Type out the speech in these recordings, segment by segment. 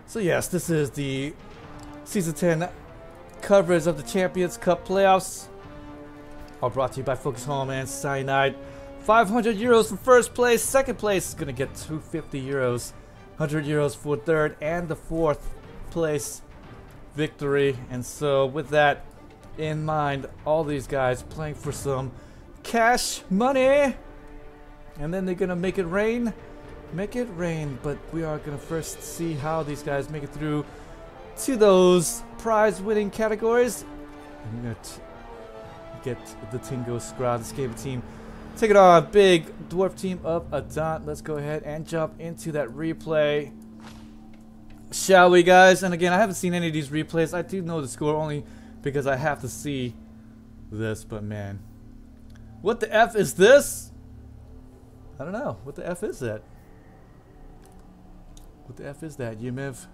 So yes, this is the Season 10 coverage of the Champions Cup playoffs. All brought to you by Focus Home and Cyanide. 500 euros for first place. Second place is going to get 250 euros. 100 euros for third and the fourth place victory. And so with that in mind, all these guys playing for some cash money. And then they're going to make it rain. Make it rain. But we are going to first see how these guys make it through to those prize winning categories. I'm going to get the Ting, Skraa, the Skaven team. Take it on, big dwarf team of Adant. Let's go ahead and jump into that replay. Shall we, guys? And again, I haven't seen any of these replays. I do know the score only because I have to see this, but man. What the F is this? I don't know. What the F is that? What the F is that, Yumiv?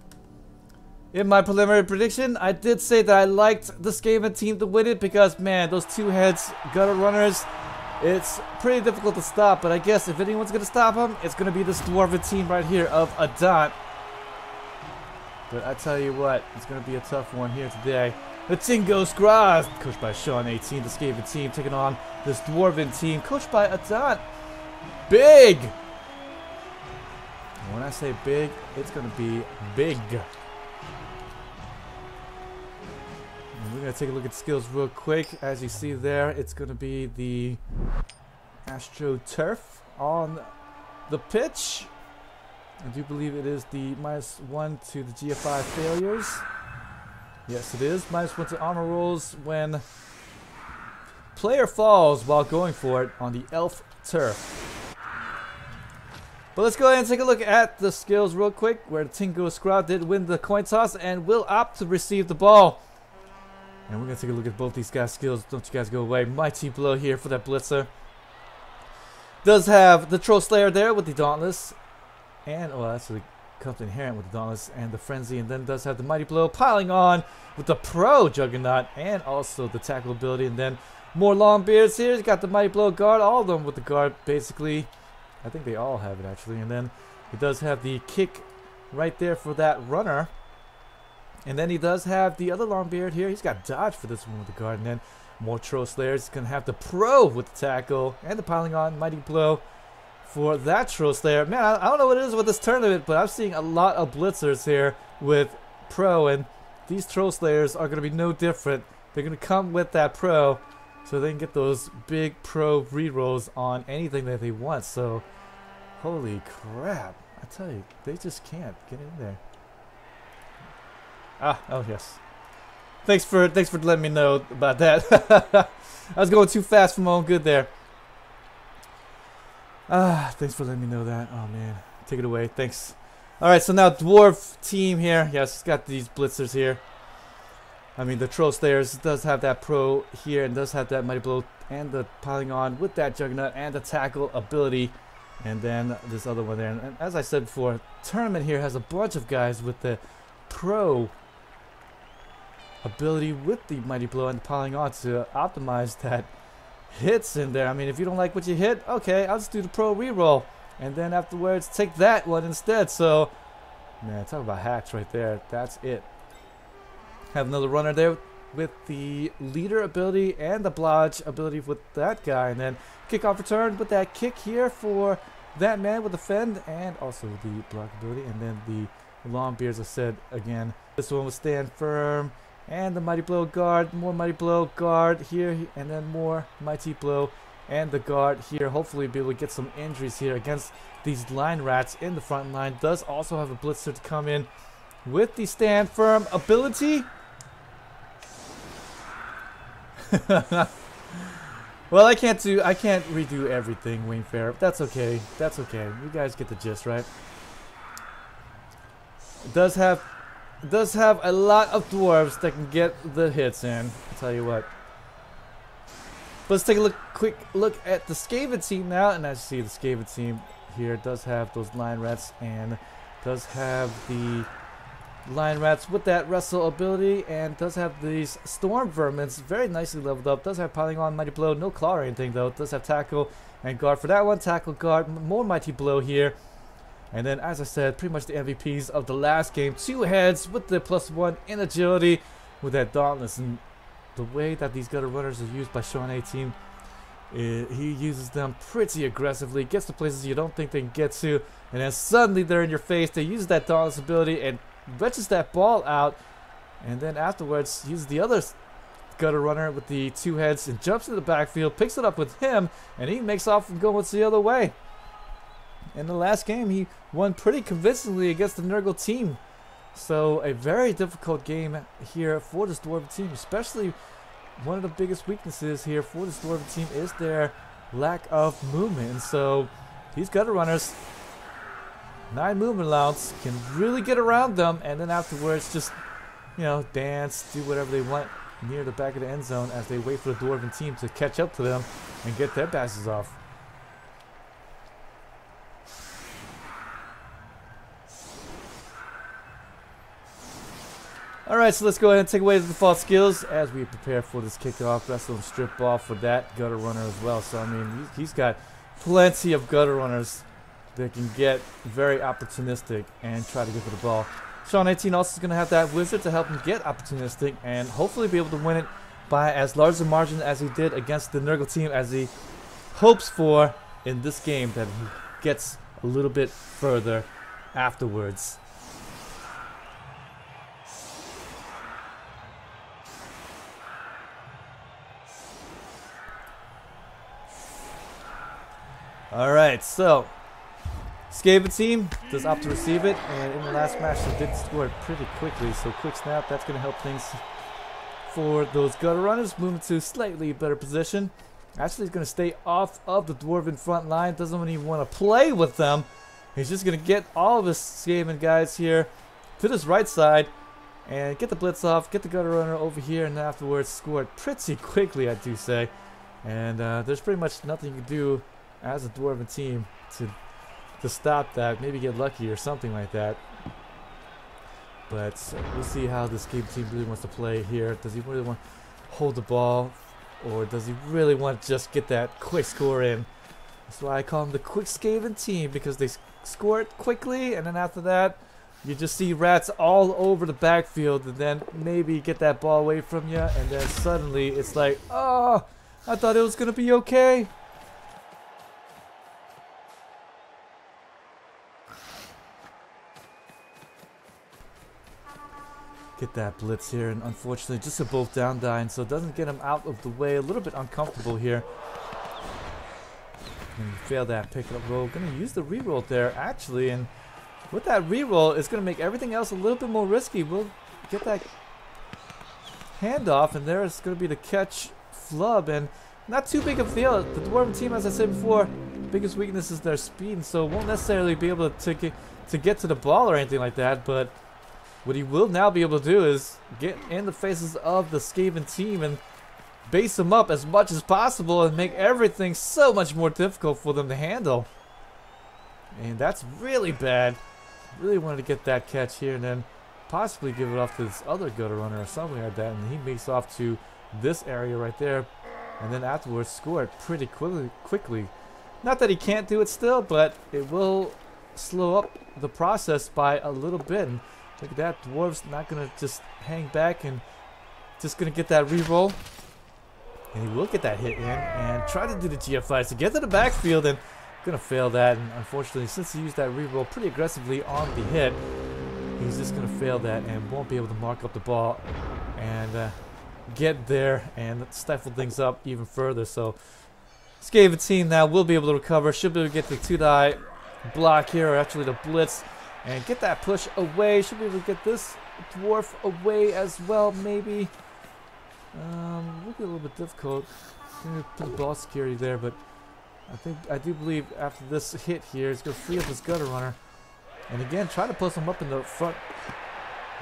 In my preliminary prediction, I did say that I liked the Skaven team to win it because, man, those two heads gutter runners, it's pretty difficult to stop. But I guess if anyone's going to stop them, it's going to be this Dwarven team right here of Adant. But I tell you what, it's going to be a tough one here today. The Ting, Skraa, coached by Sean18, the Skaven team, taking on this Dwarven team, coached by Adant. Big! And when I say big, it's going to be big. We're going to take a look at skills real quick. As you see there, it's going to be the AstroTurf on the pitch. I do believe it is the -1 to the GFI failures. Yes, it is. -1 to honor rolls when player falls while going for it on the elf turf. But let's go ahead and take a look at the skills real quick, where the Ting, Skraa did win the coin toss and will opt to receive the ball. And we're going to take a look at both these guys' skills. Don't you guys go away. Mighty Blow here for that Blitzer. Does have the Troll Slayer there with the Dauntless. And, oh, actually comes inherent with the Dauntless and the Frenzy. And then does have the Mighty Blow piling on with the Pro Juggernaut. And also the Tackle ability. And then more long beards here. He's got the Mighty Blow guard. All of them with the guard, basically. I think they all have it, actually. And then he does have the kick right there for that runner. And then he does have the other long beard here. He's got dodge for this one with the guard. And then more Troll Slayers. He's going to have the Pro with the tackle. And the piling on Mighty Blow for that Troll Slayer. Man, I don't know what it is with this tournament, but I'm seeing a lot of Blitzers here with Pro. And these Troll Slayers are going to be no different. They're going to come with that Pro, so they can get those big Pro rerolls on anything that they want. So, holy crap. I tell you, they just can't get in there. Ah, oh yes. Thanks for letting me know about that. I was going too fast for my own good there. Ah, thanks for letting me know that. Oh man, take it away. Thanks. All right, so now Dwarf team here. Yes, it's got these Blitzers here. I mean, the Troll Slayers does have that Pro here and does have that Mighty Blow and the piling on with that Juggernaut and the tackle ability. And then this other one there. And as I said before, tournament here has a bunch of guys with the Pro ability with the Mighty Blow and piling on to optimize that hits in there. I mean, if you don't like what you hit, okay, I'll just do the Pro reroll. And then afterwards, take that one instead. So, man, talk about hacks right there. That's it. Have another runner there with the leader ability and the blodge ability with that guy. And then kickoff return with that kick here for that man with the fend and also the block ability. And then the long beards, I said again. This one will stand firm. And the Mighty Blow guard, more Mighty Blow guard here, and then more Mighty Blow and the guard here. Hopefully be able to get some injuries here against these line rats in the front line. Does also have a Blitzer to come in with the stand firm ability. Well, I can't redo everything, Wayne Fair. That's okay. That's okay. You guys get the gist, right? It does have a lot of dwarves that can get the hits in. I'll tell you what. But let's take a quick look at the Skaven team now. And as you see, the Skaven team here does have those line rats and does have the line rats with that wrestle ability and does have these storm vermins very nicely leveled up. Does have piling on Mighty Blow, no claw or anything though. Does have tackle and guard for that one. Tackle, guard, more Mighty Blow here. And then, as I said, pretty much the MVPs of the last game. 2 heads with the +1 in agility with that Dauntless. And the way that these gutter runners are used by Sean18, he uses them pretty aggressively, gets to places you don't think they can get to, and then suddenly they're in your face. They use that Dauntless ability and wrenches that ball out, and then afterwards uses the other gutter runner with the 2 heads and jumps into the backfield, picks it up with him, and he makes off and goes the other way. In the last game, he won pretty convincingly against the Nurgle team. So a very difficult game here for this Dwarven team, especially one of the biggest weaknesses here for this Dwarven team is their lack of movement. And so these gutter runners, 9 movement allowance, can really get around them, and then afterwards just, you know, dance, do whatever they want near the back of the end zone as they wait for the Dwarven team to catch up to them and get their passes off. Alright, so let's go ahead and take away the default skills as we prepare for this kickoff. Wrestle and strip ball for that gutter runner as well. So, I mean, he's got plenty of gutter runners that can get very opportunistic and try to get to the ball. Sean18 also is going to have that wizard to help him get opportunistic and hopefully be able to win it by as large a margin as he did against the Nurgle team, as he hopes for in this game, that he gets a little bit further afterwards. Alright, so Skaven team does opt to receive it, and in the last match they did score it pretty quickly, so quick snap, that's going to help things for those gutter runners, moving to slightly better position. Actually, he's going to stay off of the Dwarven front line, doesn't even want to play with them. He's just going to get all of his Skaven guys here to this right side and get the blitz off, get the gutter runner over here, and afterwards score it pretty quickly, I do say. And there's pretty much nothing you can do as a Dwarven team to stop that. Maybe get lucky or something like that. But we'll see how this Skaven team really wants to play here. Does he really want to hold the ball, or does he really want to just get that quick score in? That's why I call them the quick Skaven team, because they score it quickly, and then after that you just see rats all over the backfield, and then maybe get that ball away from you, and then suddenly it's like, oh, I thought it was gonna be okay. Get that blitz here, and unfortunately just a both down dying, so it doesn't get him out of the way. A little bit uncomfortable here. And fail that pickup roll. Gonna use the reroll there actually, and with that reroll it's gonna make everything else a little bit more risky. We'll get that handoff, and there's gonna be the catch flub, and not too big of a deal. The Dwarven team, as I said before, biggest weakness is their speed, and so won't necessarily be able to get to the ball or anything like that, but what he will now be able to do is get in the faces of the Skaven team and base them up as much as possible and make everything so much more difficult for them to handle. And that's really bad. Really wanted to get that catch here and then possibly give it off to this other gutter runner or something like that, and he makes off to this area right there, and then afterwards score it pretty quickly. Not that he can't do it still, but it will slow up the process by a little bit. And look at that, Dwarf's not going to just hang back and just going to get that reroll. And he will get that hit in and try to do the GFIs to get to the backfield, and going to fail that. And unfortunately, since he used that reroll pretty aggressively on the hit, he's just going to fail that and won't be able to mark up the ball and get there and stifle things up even further. So Skaven team now will be able to recover, should be able to get the 2-die block here, or actually the blitz, and get that push away. Should be able to get this Dwarf away as well, maybe. Will be a little bit difficult. Gonna put the ball security there, but I do believe after this hit here, he's gonna free up his gutter runner, and again try to post him up in the front.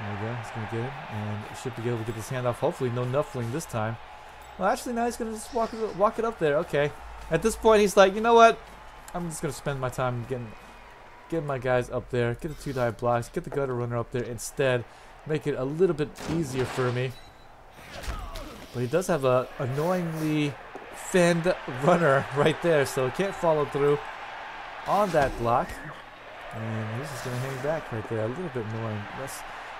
There we go. He's gonna get it, and should be able to get this handoff. Hopefully, no nuffling this time. Well, actually, now he's gonna just walk it up there. Okay. At this point, he's like, you know what? I'm just gonna spend my time getting my guys up there, get the 2-die blocks, get the gutter runner up there instead, make it a little bit easier for me. But he does have a annoyingly fend runner right there, so he can't follow through on that block. And he's just gonna hang back right there. A little bit annoying.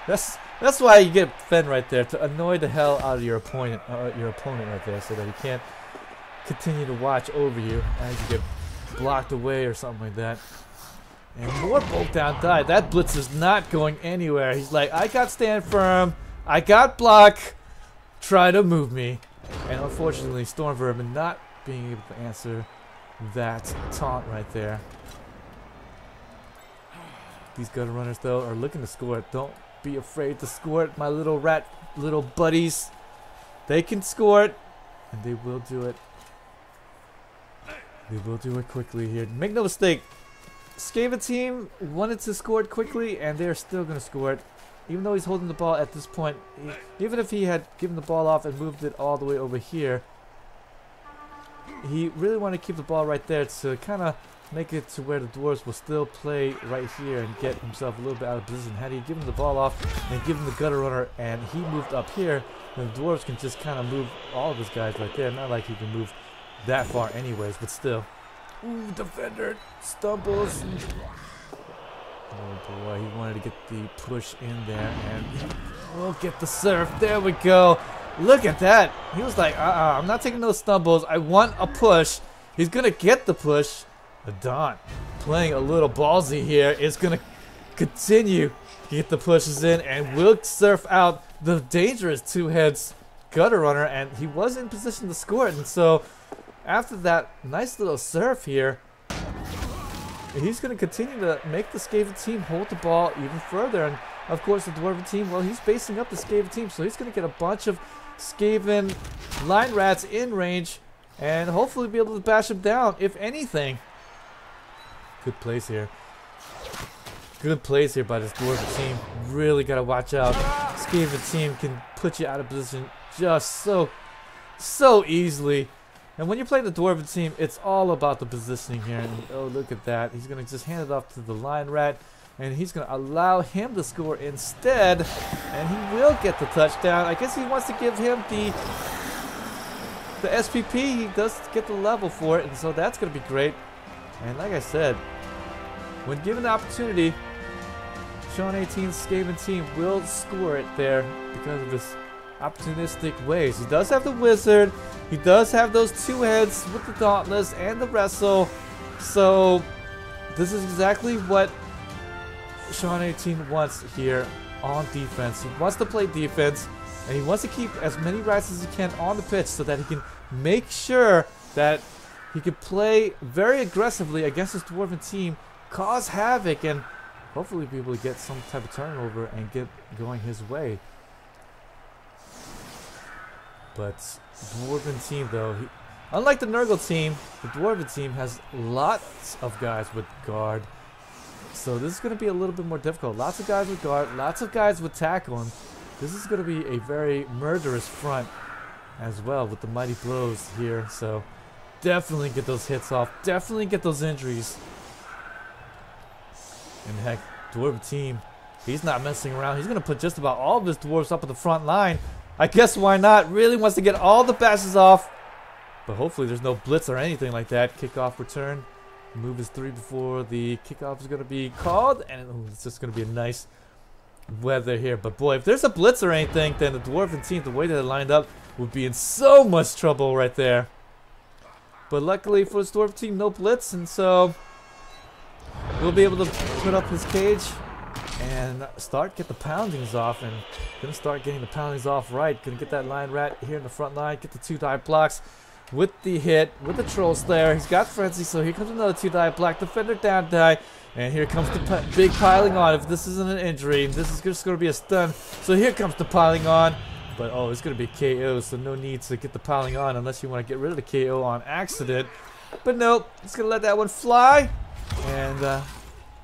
That's why you get Fen right there, to annoy the hell out of your opponent right there, so that he can't continue to watch over you as you get blocked away or something like that. And more bolt down die. That blitz is not going anywhere. He's like, I got stand firm, I got block, try to move me. And unfortunately, Storm Vermin not being able to answer that taunt right there. These gutter runners though are looking to score it. Don't be afraid to score it, my little buddies. They can score it, and they will do it. They will do it quickly here. Make no mistake, Skaven team wanted to score it quickly, and they're still going to score it. Even though he's holding the ball at this point, even if he had given the ball off and moved it all the way over here, he really wanted to keep the ball right there to kind of make it to where the Dwarves will still play right here and get himself a little bit out of position. Had he given the ball off and given the gutter runner and he moved up here, then the Dwarves can just kind of move all of his guys right there. Not like he can move that far anyways, but still. Ooh, defender stumbles. Oh boy, he wanted to get the push in there, and we'll get the surf. There we go. Look at that. He was like, I'm not taking those stumbles. I want a push. He's going to get the push. Adant playing a little ballsy here is going to continue to get the pushes in and will surf out the dangerous two-heads gutter runner, and he was in position to score it. And so after that nice little surf here, he's going to continue to make the Skaven team hold the ball even further. And of course the Dwarven team, well, he's facing up the Skaven team, so he's going to get a bunch of Skaven line rats in range and hopefully be able to bash him down, if anything. Good plays here. Good plays here by this Dwarven team. Really got to watch out. Skaven team can put you out of position just so easily. And when you're playing the Dwarven team, it's all about the positioning here. And oh, look at that. He's going to just hand it off to the line rat, and he's going to allow him to score instead. And he will get the touchdown. I guess he wants to give him the SPP. He does get the level for it, and so that's going to be great. And like I said, when given the opportunity, Sean18's Skaven team will score it there because of his opportunistic ways. He does have the wizard. He does have those two heads with the dauntless and the wrestle. So this is exactly what Sean18 wants here on defense. He wants to play defense, and he wants to keep as many rats as he can on the pitch so that he can make sure that he can play very aggressively against this Dwarven team, cause havoc, and hopefully be able to get some type of turnover and get going his way. But Dwarven team though, unlike the Nurgle team, the Dwarven team has lots of guys with guard. So this is going to be a little bit more difficult. Lots of guys with guard, lots of guys with tackle, and this is going to be a very murderous front as well with the mighty blows here. So definitely get those hits off, definitely get those injuries. And heck, Dwarven team, he's not messing around. He's going to put just about all of his dwarves up at the front line. I guess why not? Really wants to get all the passes off. But hopefully there's no blitz or anything like that. Kickoff return. Move is 3 before the kickoff is going to be called. And it's just going to be a nice weather here. But boy, if there's a blitz or anything, then the Dwarven team, the way that it lined up, would be in so much trouble right there. But luckily for the Dwarven team, no blitz. And so we'll be able to put up his cage and get the poundings off, and gonna start getting the poundings off right. Gonna get that line rat here in the front line, get the 2-die blocks with the hit, with the troll slayer. He's got frenzy, so here comes another 2-die block, defender down die, and here comes the big piling on. If this isn't an injury, this is just gonna be a stun. So here comes the piling on, but oh, it's gonna be KO, so no need to get the piling on unless you want to get rid of the KO on accident. But nope, it's gonna let that one fly, and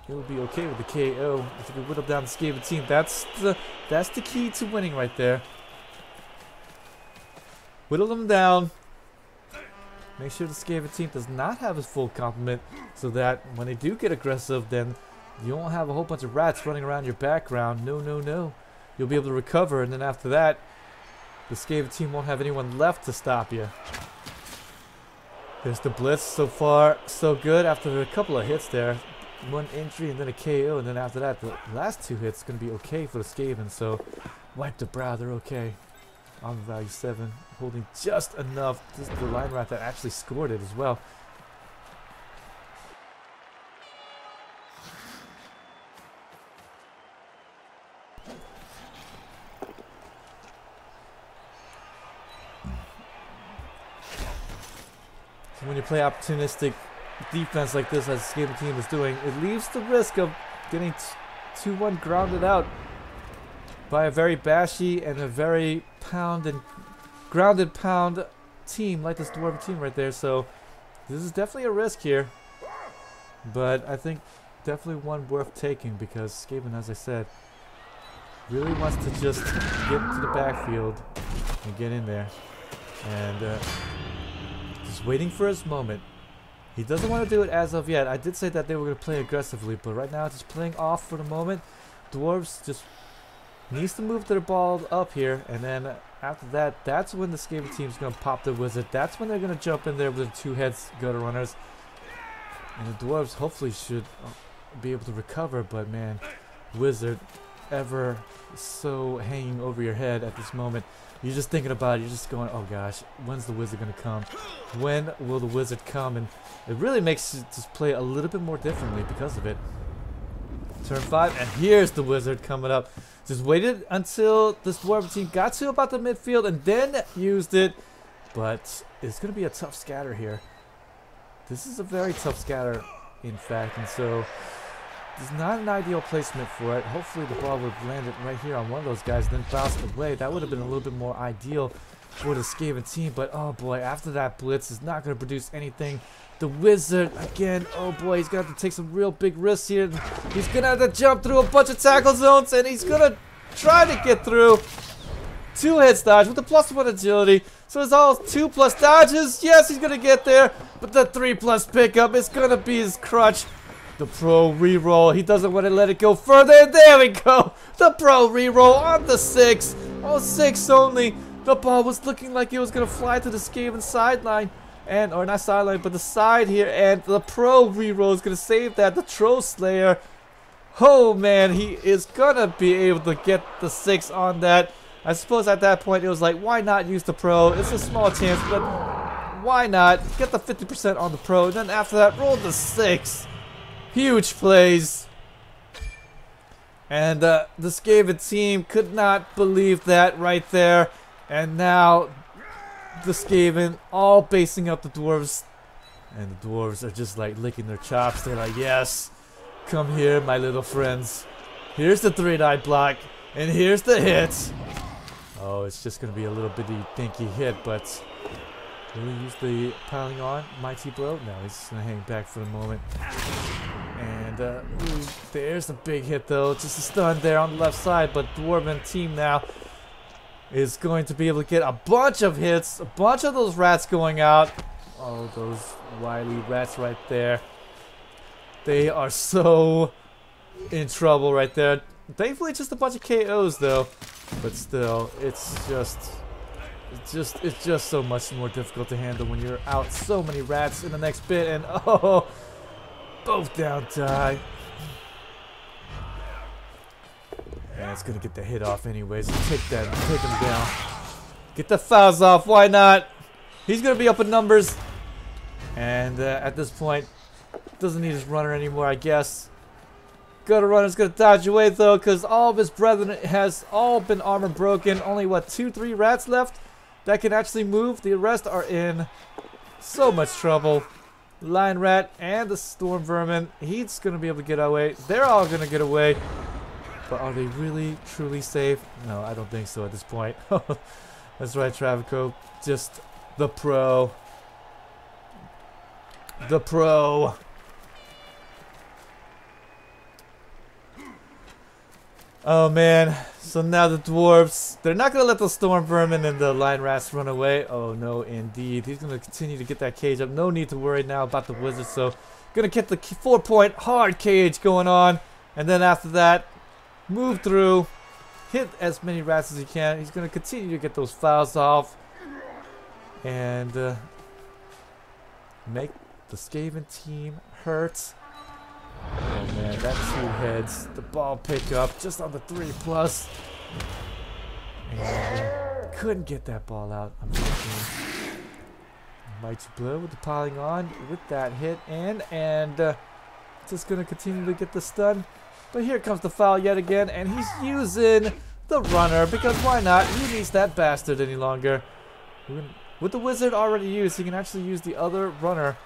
he'll be okay with the KO if he can whittle down the Skaven team. That's the key to winning right there. Whittle them down. Make sure the Skaven team does not have his full complement, so that when they do get aggressive, then you won't have a whole bunch of rats running around your background. No, no, no. You'll be able to recover, and then after that, the Skaven team won't have anyone left to stop you. There's the blitz. So far, so good. After a couple of hits there, one injury and then a KO, and then after that, the last 2 hits going to be okay for the Skaven. So wipe the brow, they're okay. On value 7, holding just enough. This is the line rat that actually scored it as well. So when you play opportunistic defense like this, as the Skaven team is doing, it leaves the risk of getting 2-1 grounded out by a very bashy and a very grounded pound team like this Dwarven team right there. So this is definitely a risk here, but I think definitely one worth taking, because Skaven, as I said, really wants to just get to the backfield and get in there, and just waiting for his moment. He doesn't want to do it as of yet. I did say that they were going to play aggressively, but right now just playing off for the moment. Dwarves just needs to move their ball up here, and then after that, that's when the Skaven team's going to pop the wizard. That's when they're going to jump in there with the 2 heads gutter runners, and the Dwarves hopefully should be able to recover. But man, wizard ever so hanging over your head at this moment. You're just thinking about it. You're just going, oh gosh, when's the wizard going to come? When will the wizard come? And it really makes you just play a little bit more differently because of it. Turn 5, and here's the wizard coming up. Just waited until this Dwarven team got to about the midfield and then used it. But it's going to be a tough scatter here. This is a very tough scatter, in fact, and so it's not an ideal placement for it. Hopefully the ball would have landed right here on one of those guys, then bounced away. That would have been a little bit more ideal for the Skaven team. But oh boy, after that blitz is not going to produce anything. The wizard, again, oh boy, he's going to have to take some real big risks here. He's going to have to jump through a bunch of tackle zones, and he's going to try to get through. 2 hits dodge with the +1 agility. So it's all 2+ dodges. Yes, he's going to get there, but the 3+ pickup is going to be his crutch. The pro reroll, he doesn't want to let it go further. There we go. The pro reroll on the 6. Oh, 6 only. The ball was looking like it was going to fly to the Skaven sideline. Or not sideline, but the side here. And the pro reroll is going to save that. The Troll Slayer. Oh, man. He is going to be able to get the 6 on that. I suppose at that point it was like, why not use the pro? It's a small chance, but why not? Get the 50% on the pro. And then after that, roll the 6. Huge plays. And the Skaven team could not believe that right there. And now the Skaven all basing up the Dwarves. And the Dwarves are just like licking their chops. They're like, yes, come here, my little friends. Here's the 3-die block. And here's the hit. Oh, it's just going to be a little bitty dinky hit, but will he use the piling on mighty blow? No, he's just going to hang back for the moment. And ooh, there's a big hit though. Just a stun there on the left side, but Dwarven team now is going to be able to get a bunch of hits, a bunch of those rats going out. Oh, those wily rats right there. They are so in trouble right there. Thankfully, just a bunch of KOs though, but still, it's just so much more difficult to handle when you're out so many rats in the next bit. And oh, both down die. And it's gonna get the hit off anyways. Take that, take him down. Get the fouls off. Why not? He's gonna be up in numbers. And at this point, doesn't need his runner anymore, I guess. Gutter runner's gonna dodge away though, because all of his brethren has all been armor broken. Only what, 2-3 rats left that can actually move. The rest are in so much trouble. Lion rat and the storm vermin. He's gonna be able to get away. They're all gonna get away. But are they really truly safe? No, I don't think so at this point. That's right, Travico. Just the pro. The pro. Oh man, so now the dwarves, they're not going to let the storm vermin and the lion rats run away. Oh no, indeed. He's going to continue to get that cage up. No need to worry now about the wizard. So going to get the 4-point hard cage going on. And then after that, move through, hit as many rats as he can. He's going to continue to get those fouls off. And make the Skaven team hurt. man, that 2 heads. The ball pickup just on the 3+. And couldn't get that ball out, unfortunately. Mighty Blow with the piling on with that hit in, and just going to continue to get the stun. But here comes the foul yet again, and he's using the runner, because why not? He needs that bastard any longer. With the wizard already used, he can actually use the other runner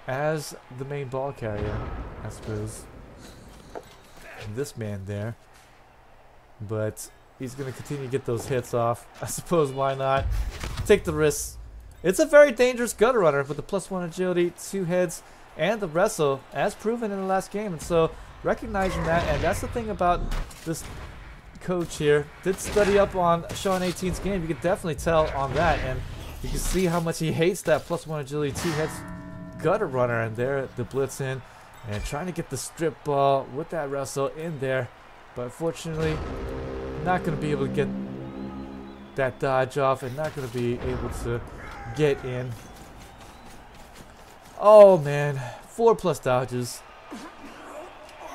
as the main ball carrier, I suppose. And this man there. But he's going to continue to get those hits off. I suppose, why not? Take the risks. It's a very dangerous gutter runner with the +1 agility, 2 heads, and the wrestle, as proven in the last game. And so, recognizing that, and that's the thing about this coach here, did study up on Sean18's game. You can definitely tell on that, and you can see how much he hates that +1 agility, 2 heads gutter runner. And there, the blitz in, and trying to get the strip ball with that wrestle in there. But unfortunately, not going to be able to get that dodge off, and not going to be able to get in. Oh man, 4+ dodges.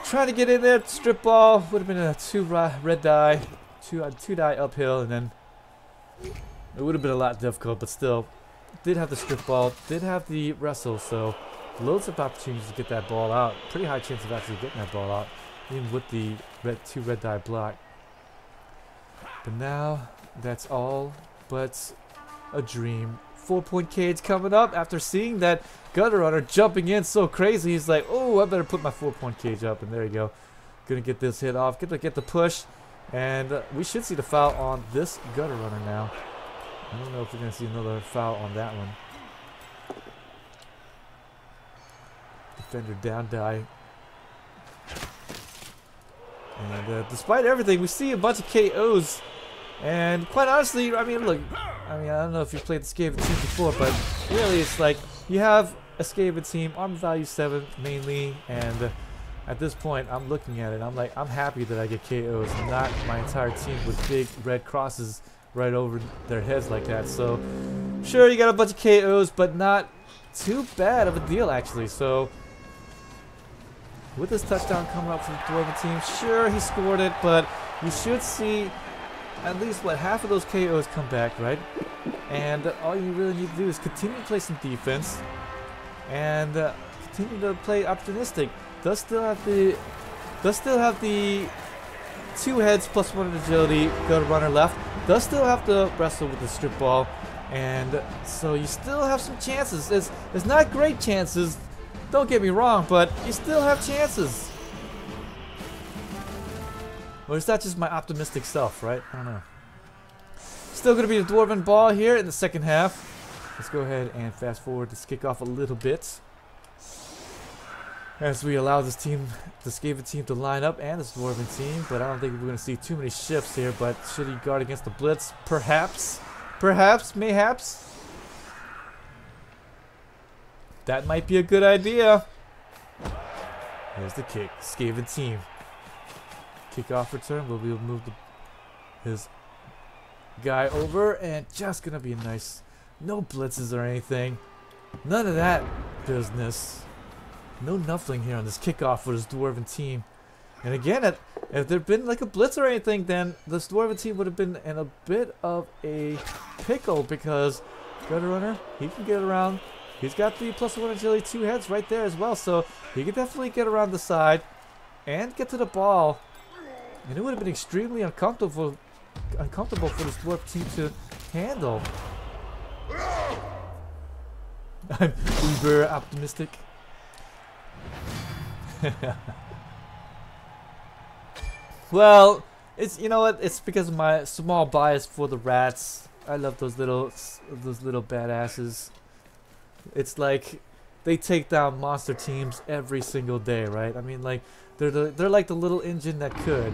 Trying to get in there, strip ball would have been a 2 red die, 2 die uphill, and then it would have been a lot difficult. But still, did have the strip ball, did have the wrestle, so loads of opportunities to get that ball out. Pretty high chance of actually getting that ball out, even with the 2 red die block. But now that's all but a dream. 4-point cage coming up after seeing that gutter runner jumping in so crazy. He's like, oh, I better put my 4-point cage up. And there you go. Gonna get this hit off. Get the push. And we should see the foul on this gutter runner now. I don't know if we're gonna see another foul on that one. Defender down die. And despite everything, we see a bunch of KOs. And quite honestly, I mean, look, I don't know if you've played the Skaven team before, but really it's like you have a Skaven team, armor value 7 mainly, and at this point I'm looking at it, I'm like, I'm happy that I get KOs, and not my entire team with big red crosses right over their heads like that. So sure, you got a bunch of KOs, but not too bad of a deal actually. So with this touchdown coming up for the Dwarven team, sure, he scored it, but you should see at least, what, half of those KOs come back, right? And all you really need to do is continue to play some defense and continue to play opportunistic. Does still have the 2 heads +1 agility, go to runner left. Does still have to wrestle with the strip ball, and so you still have some chances. It's not great chances, don't get me wrong, but you still have chances. Or is that just my optimistic self, right? I don't know. Still going to be the Dwarven ball here in the second half. Let's go ahead and fast forward this kickoff a little bit. As we allow this team, the Skaven team, to line up, and this Dwarven team. But I don't think we're going to see too many shifts here. But should he guard against the blitz? Perhaps. Perhaps. Mayhaps. That might be a good idea. Here's the kick. Skaven team. Kickoff return. We'll be able to move his guy over, and just gonna be nice. No blitzes or anything. None of that business. No nuffling here on this kickoff for this Dwarven team. And again, if there'd been like a blitz or anything, then this Dwarven team would have been in a bit of a pickle, because gutter runner, he can get around. He's got the +1 agility 2 heads right there as well, so he can definitely get around the side and get to the ball. And it would have been extremely uncomfortable for this Dwarf team to handle. I'm uber optimistic. Well, it's, you know what? It's because of my small bias for the rats. I love those little badasses. It's like they take down monster teams every single day, right? I mean, like they're like the little engine that could,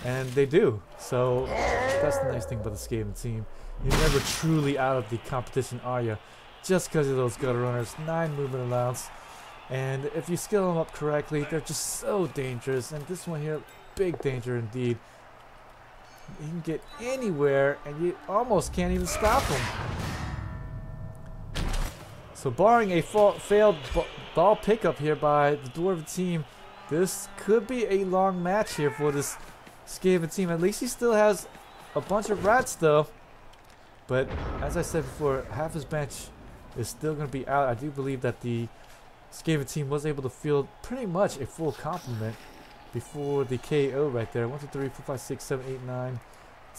and they do. So that's the nice thing about the Skaven team. You're never truly out of the competition, are you? Just because of those gutter runners, 9 movement allowance, and if you skill them up correctly, they're just so dangerous. And this one here, big danger indeed. You can get anywhere, and you almost can't even stop them. So barring a failed ball pickup here by the Dwarven team, this could be a long match here for this Skaven team. At least he still has a bunch of rats though. But as I said before, half his bench is still going to be out. I do believe that the Skaven team was able to field pretty much a full complement before the KO right there. 1, 2, 3, 4, 5, 6, 7, 8, 9,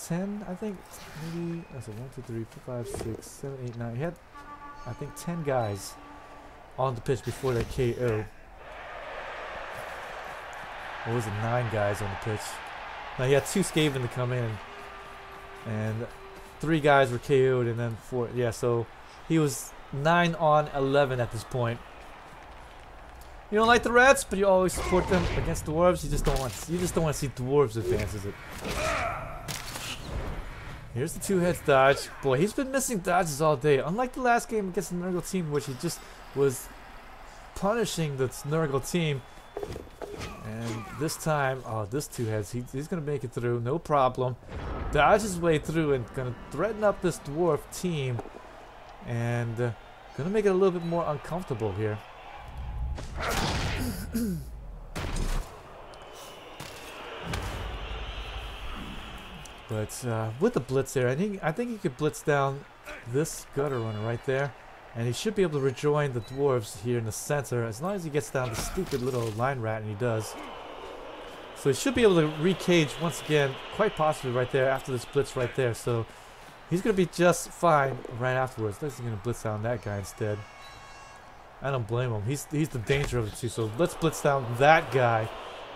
10. I think maybe. So 1, 2, 3, 4, 5, 6, 7, 8, 9. He had, I think, 10 guys on the pitch before that KO. Or was it 9 guys on the pitch? Now he had 2 Skaven to come in, and 3 guys were KO'd, and then 4. Yeah, so he was 9 on 11 at this point. You don't like the rats, but you always support them against dwarves. You just don't want to see dwarves advance, is it? Here's the 2 heads dodge. Boy, he's been missing dodges all day. Unlike the last game against the Nurgle team, which he just was punishing the Nurgle team. And this time, oh, this 2 heads, he's gonna make it through, no problem. Dodge his way through and gonna threaten up this dwarf team, and gonna make it a little bit more uncomfortable here. But with the blitz there, I think he could blitz down this gutter runner right there, and he should be able to rejoin the dwarves here in the center as long as he gets down the stupid little line rat, and he does. So he should be able to re-cage once again, quite possibly right there after this blitz right there. So he's going to be just fine right afterwards. He's going to blitz down that guy instead. I don't blame him. He's the danger of the two. So let's blitz down that guy.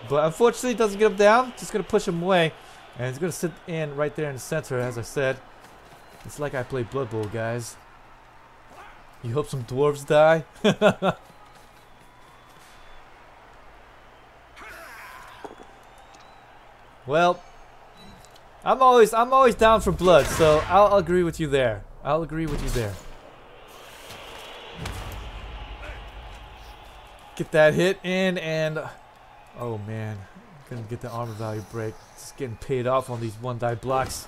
But unfortunately, he doesn't get him down. Just going to push him away. And he's going to sit in right there in the center, as I said. It's like I play Blood Bowl, guys. You hope some dwarves die? Well, I'm always down for blood, so I'll agree with you there. I'll agree with you there. Get that hit in, and oh man, gonna get the armor value break. Just getting paid off on these 1-die blocks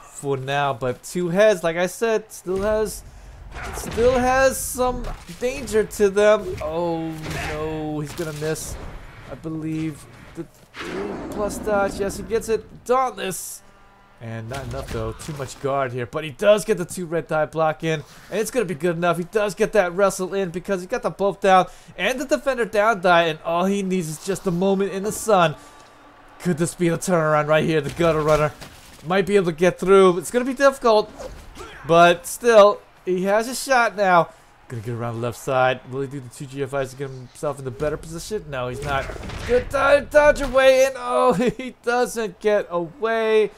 for now, but 2 heads, like I said, still has some danger to them. Oh no, he's gonna miss, I believe. The 3+ dodge, yes, he gets it. Dauntless, and not enough though. Too much guard here, but he does get the 2 red die block in, and it's gonna be good enough. He does get that wrestle in because he got the buff down and the defender down die, and all he needs is just a moment in the sun. Could this be the turnaround right here? The gutter runner might be able to get through. It's gonna be difficult, but still, he has a shot now. Gonna get around the left side. Will he do the 2 GFIs to get himself in the better position? No, he's not. Good time, dodge away, and oh, he doesn't get away.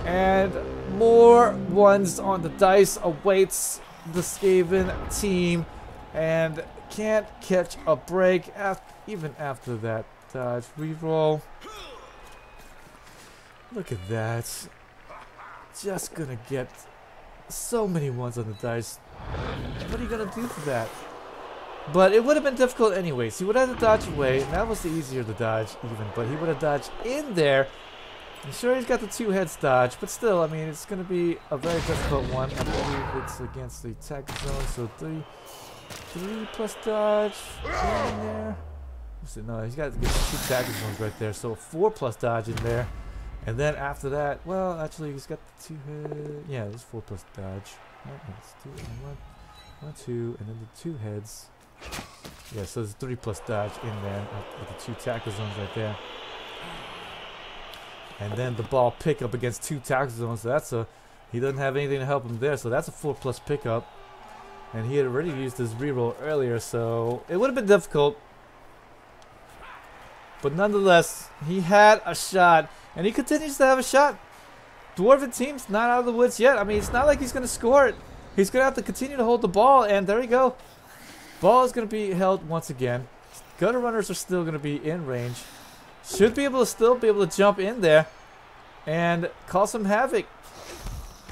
And more 1s on the dice awaits the Skaven team, and can't catch a break even after that dodge reroll. Look at that. Just gonna get so many 1s on the dice. What are you gonna do for that? But it would have been difficult anyways. He would have had to dodge away, and that was the easier to dodge even. But he would have dodged in there. I'm sure he's got the 2 heads dodge, but still, I mean, it's gonna be a very difficult one. I believe it's against the attack zone, so 3+ dodge in there. No, he's got to get 2 attack zones right there, so 4+ dodge in there. And then after that, well, actually, he's got the 2 heads. Yeah, there's 4+ dodge. It's 2 and 1, 2, and then the 2 heads. Yeah, so there's 3+ dodge in there with the 2 tackle zones right there. And then the ball pickup against 2 tackle zones. So he doesn't have anything to help him there. So that's a 4+ pickup. And he had already used his reroll earlier, so it would have been difficult. But nonetheless, he had a shot, and he continues to have a shot. Dwarven team's not out of the woods yet. I mean, it's not like he's going to score it. He's going to have to continue to hold the ball, and there you go. Ball is going to be held once again. Gutter runners are still going to be in range. Should be able to still be able to jump in there and cause some havoc.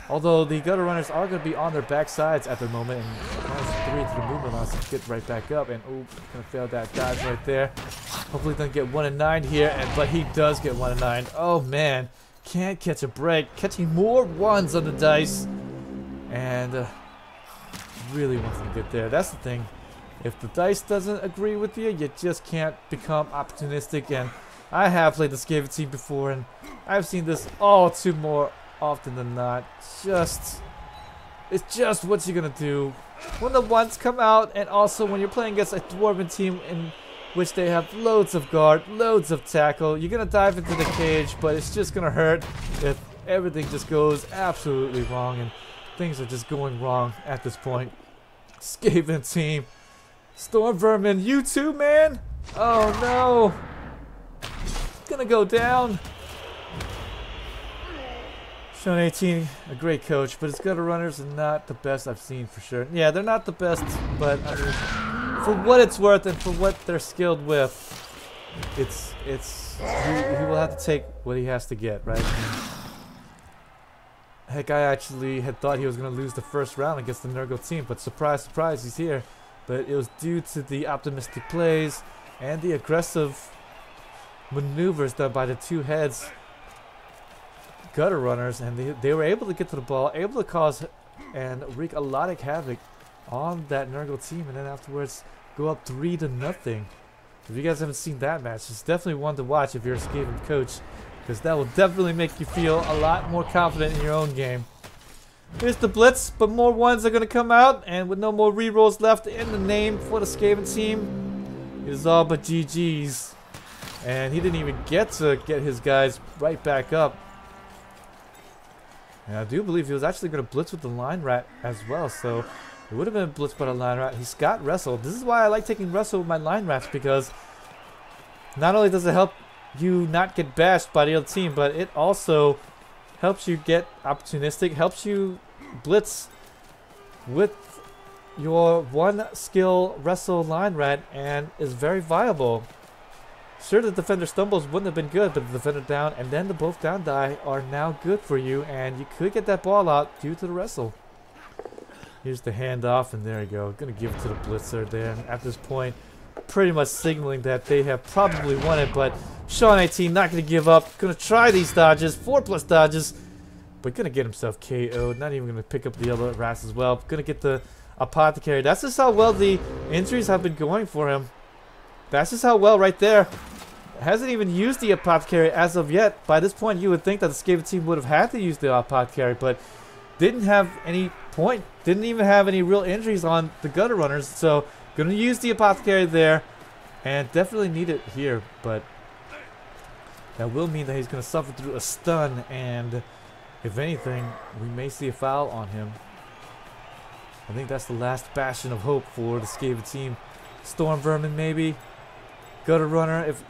Although the gutter runners are going to be on their backsides at the moment, and -3 to the movement allows him to get right back up. And oh, going to fail that dodge right there. Hopefully, doesn't get 1 and 9 here, but he does get 1 and 9. Oh man. Can't catch a break. Catching more 1s on the dice. And really wants to get there. That's the thing. If the dice doesn't agree with you, you just can't become opportunistic. And I have played the Skaven team before, and I've seen this all too more often than not. It's just what you're gonna do when the ones come out, and also when you're playing against a Dwarven team in which they have loads of guard, loads of tackle. You're gonna dive into the cage, but it's just gonna hurt if everything just goes absolutely wrong, and things are just going wrong at this point. Skaven team. Storm Vermin, you too, man? Oh no. Gonna go down. Sean18, a great coach, but his gutter runners are not the best I've seen for sure. Yeah, they're not the best, but I mean, for what it's worth and for what they're skilled with, he will have to take what he has to get, right? Heck, I actually had thought he was going to lose the first round against the Nurgle team, but surprise, surprise, he's here. But it was due to the optimistic plays and the aggressive maneuvers done by the two heads gutter runners, and they were able to get to the ball, able to cause and wreak a lot of havoc on that Nurgle team, and then afterwards go up 3-0. If you guys haven't seen that match, it's definitely one to watch if you're a Skaven coach, because that will definitely make you feel a lot more confident in your own game. Here's the blitz, but more ones are going to come out, and with no more rerolls left in the name for the Skaven team, it is all but GG's. And he didn't even get to get his guys right back up. And I do believe he was actually going to blitz with the line rat as well, so it would have been blitzed by the line rat. He's got wrestled. This is why I like taking wrestle with my line rats, because not only does it help you not get bashed by the other team, but it also helps you get opportunistic, helps you blitz with your one skill wrestle line rat, and is very viable. Sure, the defender stumbles wouldn't have been good, but the defender down and then the both down die are now good for you, and you could get that ball out due to the wrestle. Here's the handoff, and there you go. Gonna give it to the blitzer there, and at this point, pretty much signaling that they have probably won it, but Sean18 not gonna give up. Gonna try these dodges, 4+ dodges, but gonna get himself KO'd. Not even gonna pick up the other rats as well. Gonna get the apothecary. That's just how well the injuries have been going for him. That's just how well right there. Hasn't even used the apothecary as of yet. By this point, you would think that the Skaven team would have had to use the apothecary, but didn't have any point. Didn't even have any real injuries on the gutter runners. So, gonna use the apothecary there, and definitely need it here. But that will mean that he's gonna suffer through a stun, and if anything, we may see a foul on him. I think that's the last bastion of hope for the Skaven team. Storm Vermin maybe. Gutter runner, if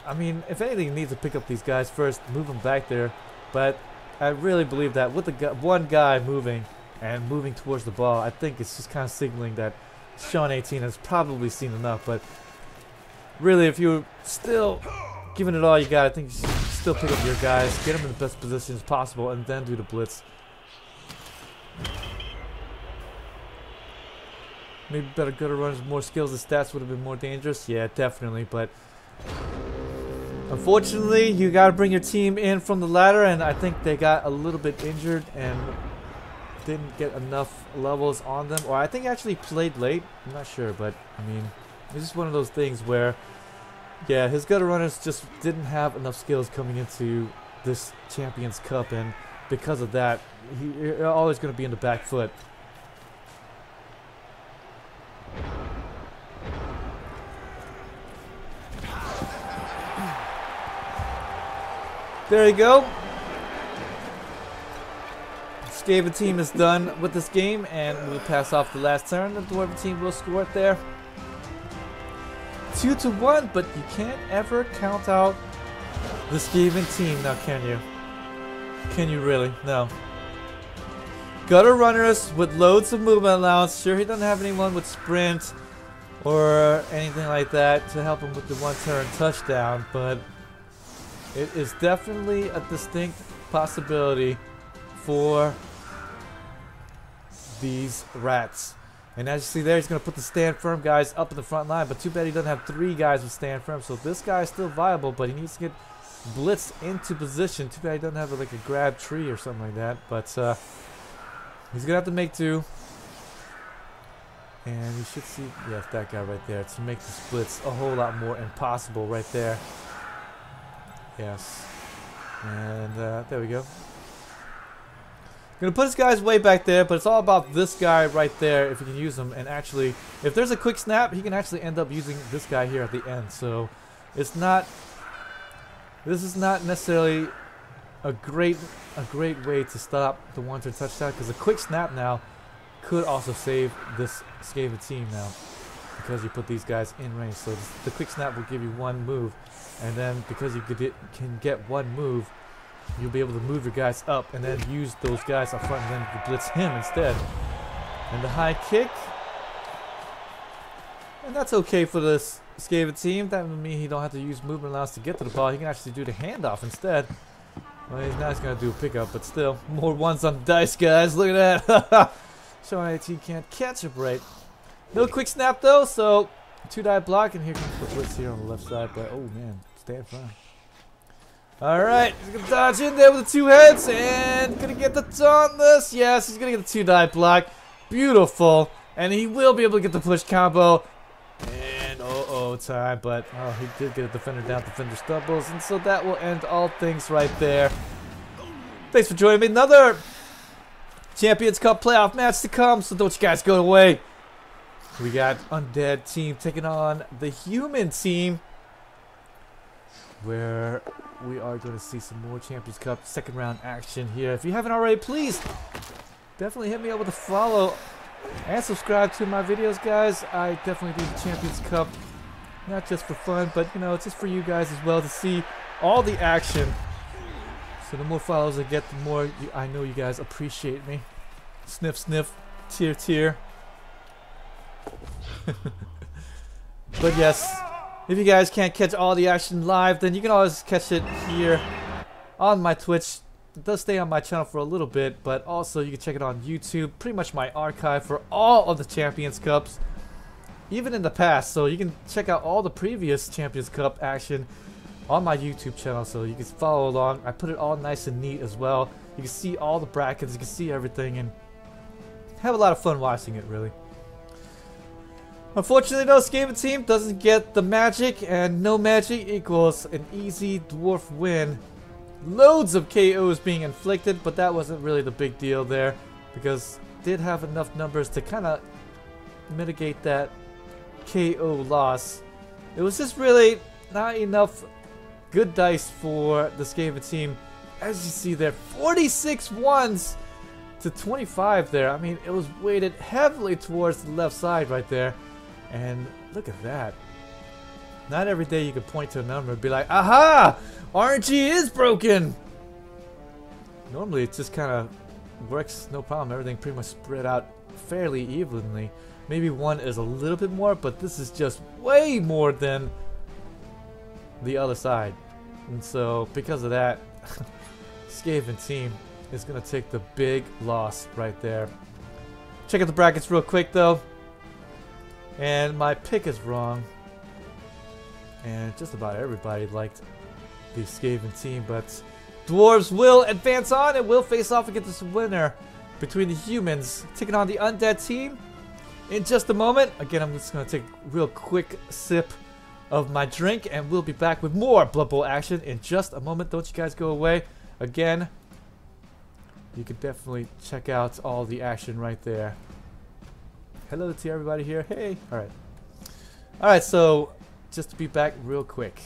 anything, you need to pick up these guys first, move them back there. But I really believe that with the one guy moving and moving towards the ball, I think it's just kind of signaling that Sean18 has probably seen enough. But really, if you're still giving it all you got, I think you should still pick up your guys, get them in the best positions possible, and then do the blitz. Maybe better gutter runners, more skills, the stats would have been more dangerous. Yeah, definitely, but unfortunately, you got to bring your team in from the ladder, and I think they got a little bit injured and didn't get enough levels on them, or I think actually played late. I'm not sure, but I mean, it's just one of those things where, yeah, his gutter runners just didn't have enough skills coming into this Champions Cup, and because of that, you're always going to be in the back foot. There you go. Skaven team is done with this game, and we'll pass off the last turn. The Dwarven team will score it there. 2-1, but you can't ever count out the Skaven team now, can you? Can you really? No. Gutter runners with loads of movement allowance. Sure, he doesn't have anyone with sprint or anything like that to help him with the one-turn touchdown, but it is definitely a distinct possibility for these rats. And as you see there, he's going to put the stand firm guys up in the front line, but too bad he doesn't have 3 guys with stand firm. So this guy is still viable, but he needs to get blitzed into position. Too bad he doesn't have like a grab tree or something like that, but he's going to have to make do. And you should see, yes, that guy right there to make the splits a whole lot more impossible right there. Yes. And there we go. Gonna put his guys way back there, but it's all about this guy right there if you can use him. And actually, if there's a quick snap, he can actually end up using this guy here at the end. So it's not, this is not necessarily a great way to stop the one-turn touchdown, because a quick snap now could also save this Skaven team now, because you put these guys in range. So the quick snap will give you one move, and then because you can get one move, you'll be able to move your guys up and then use those guys up front, and then you blitz him instead. And the high kick, and that's okay for this Skaven team. That would mean he don't have to use movement allowance to get to the ball. He can actually do the handoff instead. Well, he's not going to do a pickup, but still, more ones on the dice, guys. Look at that. Sean18 can't catch a break. No quick snap though, so 2-die block, and here comes the blitz here on the left side. But oh man, stand firm. All right, he's gonna dodge in there with the 2 heads, and gonna get the dauntless. Yes, he's gonna get the 2-die block. Beautiful, and he will be able to get the push combo. And time, but oh, he did get a defender down. Defender stumbles, and so that will end all things right there. Thanks for joining me. Another Champions Cup playoff match to come, so don't you guys go away. We got Undead team taking on the human team, where we are going to see some more Champions Cup second round action here. If you haven't already, please definitely hit me up with a follow and subscribe to my videos, guys. I definitely do the Champions Cup not just for fun, but you know, just for you guys as well, to see all the action. So the more follows I get, the more I know you guys appreciate me. Sniff, sniff, tear, tear. But yes, if you guys can't catch all the action live, then you can always catch it here on my Twitch. It does stay on my channel for a little bit, but also you can check it on YouTube. Pretty much my archive for all of the Champions Cups, even in the past. So you can check out all the previous Champions Cup action on my YouTube channel, so you can follow along. I put it all nice and neat as well. You can see all the brackets, you can see everything, and have a lot of fun watching it, really. Unfortunately though, Skaven team doesn't get the magic, and no magic equals an easy Dwarf win. Loads of KOs being inflicted, but that wasn't really the big deal there, because did have enough numbers to kind of mitigate that KO loss. It was just really not enough good dice for the Skaven team. As you see there, 46 ones to 25 there. I mean, it was weighted heavily towards the left side right there. And look at that. Not every day you could point to a number and be like, aha! RNG is broken! Normally it just kind of works no problem. Everything pretty much spread out fairly evenly. Maybe one is a little bit more, but this is just way more than the other side. And so because of that, Skaven team is going to take the big loss right there. Check out the brackets real quick though. And my pick is wrong. And just about everybody liked the Skaven team, but Dwarves will advance on and will face off against this winner between the humans taking on the Undead team in just a moment. Again, I'm just going to take a real quick sip of my drink, and we'll be back with more Blood Bowl action in just a moment. Don't you guys go away. Again, you can definitely check out all the action right there. Hello to everybody here. Hey. Alright, so just to be back real quick.